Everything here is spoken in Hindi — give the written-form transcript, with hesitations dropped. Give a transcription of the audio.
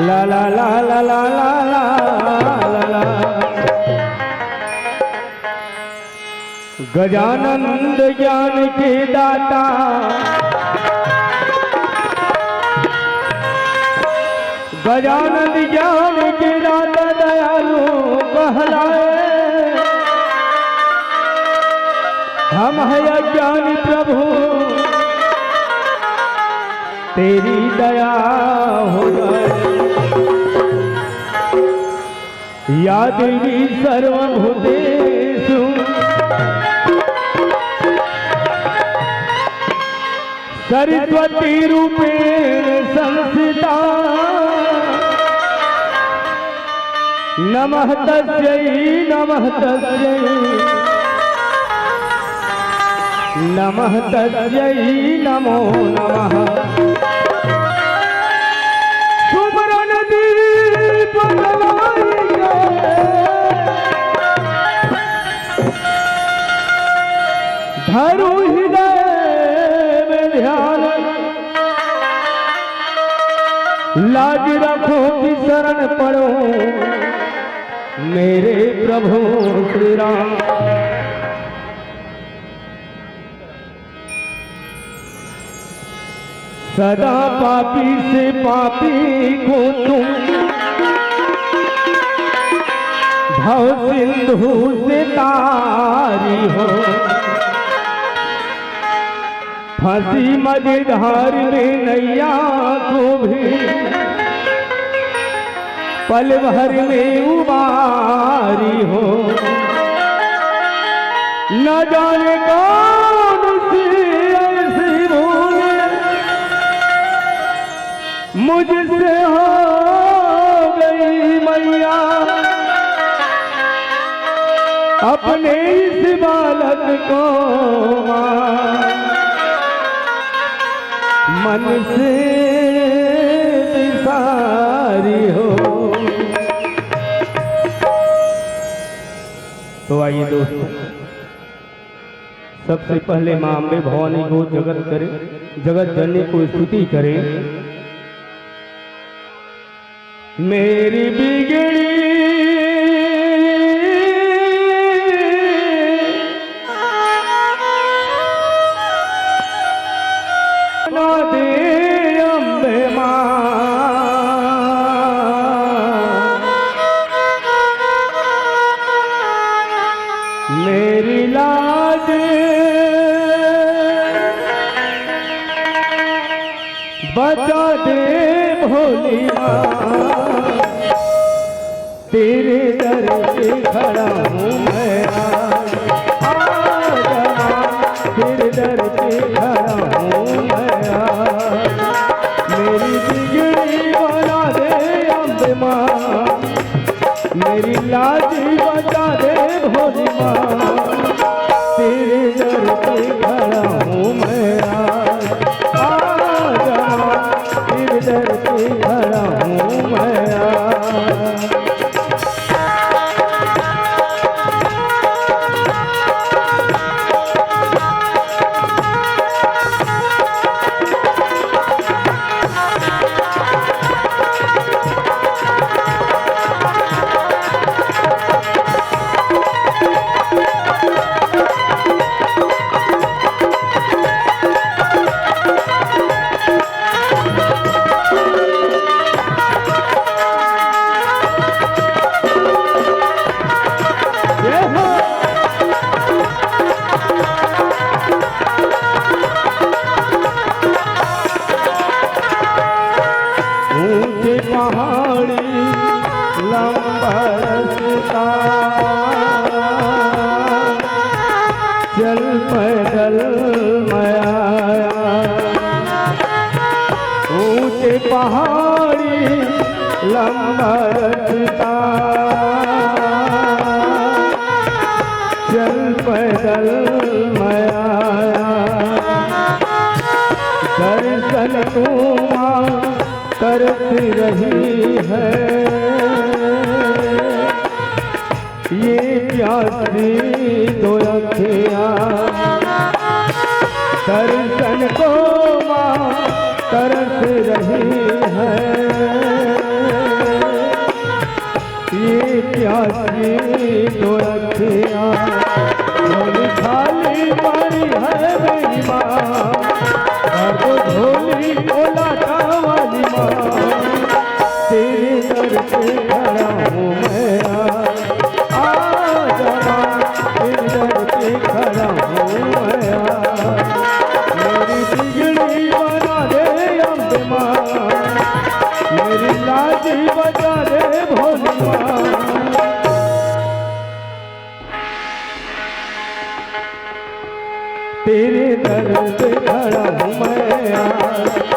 ला ला ला ला ला ला ला ला। गजानंद ज्ञान के दाता गजानंद ज्ञान के दाता दयालु कहलाए। हम है अज्ञानी प्रभु तेरी दया हो या देवी सर्वभूतेषु सरस्वती रूपेण संस्थिता नमः तस्यै नमः तस्यै नमः तस्यै नमो नमः। सुमरन दीप धरु हृदय में ध्यान लाज रखो कि शरण पड़ो मेरे प्रभु श्री राम। सदा पापी से पापी को तुम भव सिंधु से तारी हो। फंसी मझधार में नैया को भी पल भर में उबारी हो। न जाने कौन सी ऐसी भूल मुझसे हो गई मैया। अपने इस बालक को मन से बिसारी हो। तो आइए दोस्तों, सबसे पहले मां अम्बे भवानी को जगत जननी को स्तुति करें। मेरी बिगड़ी मेरी लाज बचा दे भोली माँ। तेरे दर पे खड़ा हूँ मैं आज। तेरे दर पे खड़ा हूँ मैं आज। मेरी बिगड़ी बना दे अम्बे माँ। मेरी लाज बचा दे भोली माँ। तेरे दर पे खड़ा हूँ मैं आज। तेरे दर पे खड़ा हूँ मैं आज। लंबा रखता चल पैदल मैं आया, दर्शन तू माँ तरफ रही है, ये प्यासी दो अखियाँ दर्शन को माँ तरस रही है, ये प्यासी दो अखियाँ झोली खाली पड़ी है मेरी माँ, झोली बोलाटा वाली माँ, तेरे दर पे खड़ा हूँ मैं आ जमा, तेरे दर पे खड़ा हूँ मैं मेरी बिगड़ी बना दे अम्बे माँ, मेरी लाज बचा दे भोली माँ। तेरे दर पे खड़ा हूँ मैं